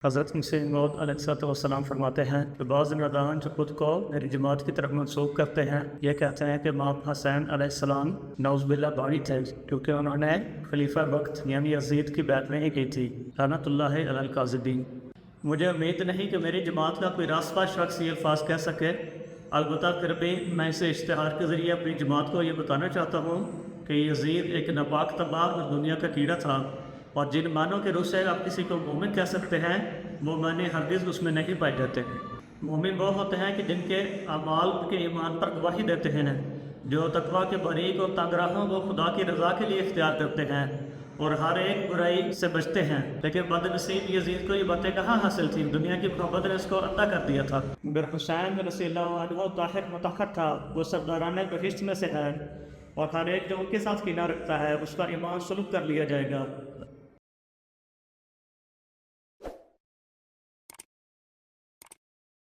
حضرت مسیح موعود علیہ السلام فرماتے ہیں کہ بعض نادان جو خود کو میری جماعت کی طرف منسوخ کرتے ہیں یہ کہتے ہیں کہ امام حسین علیہ السلام نعوذ باللہ بانی تھے کیونکہ انہوں نے خلیفہ وقت یعنی یزید کی بیعت نہیں کی تھی لعنت اللہ علی الکاذبین۔ مجھے امید نہیں کہ میری جماعت کا کوئی راستہ شخص یہ الفاظ کہہ سکے، البتہ پھر بھی میں اسے اشتہار کے ذریعے اپنی جماعت کو یہ بتانا چاہتا ہوں کہ یزید ایک ناپاک تباہ اور دنیا کا کیڑا تھا، اور جن معنوں کے روح سے آپ کسی کو مومن کہہ سکتے ہیں وہ معنی ہرگز اس میں نہیں پائے جاتے ہیں۔ مومن وہ ہوتے ہیں کہ جن کے اعمال کے ایمان پر گواہی دیتے ہیں، جو تقویٰ کے باریک اور تنگ راہوں کو خدا کی رضا کے لیے اختیار کرتے ہیں اور ہر ایک برائی سے بچتے ہیں۔ لیکن بد نصیب یزید کو یہ باتیں کہاں حاصل تھیں؟ دنیا کی محبت نے اس کو عطا کر دیا تھا۔ مگر حسین رضی اللہ عنہ طاہر مطہر تھا، وہ سرداران بہشت میں سے ہے، اور ہر ایک جو ان کے ساتھ کینہ رکھتا ہے اس کا ایمان سلب کر لیا جائے گا۔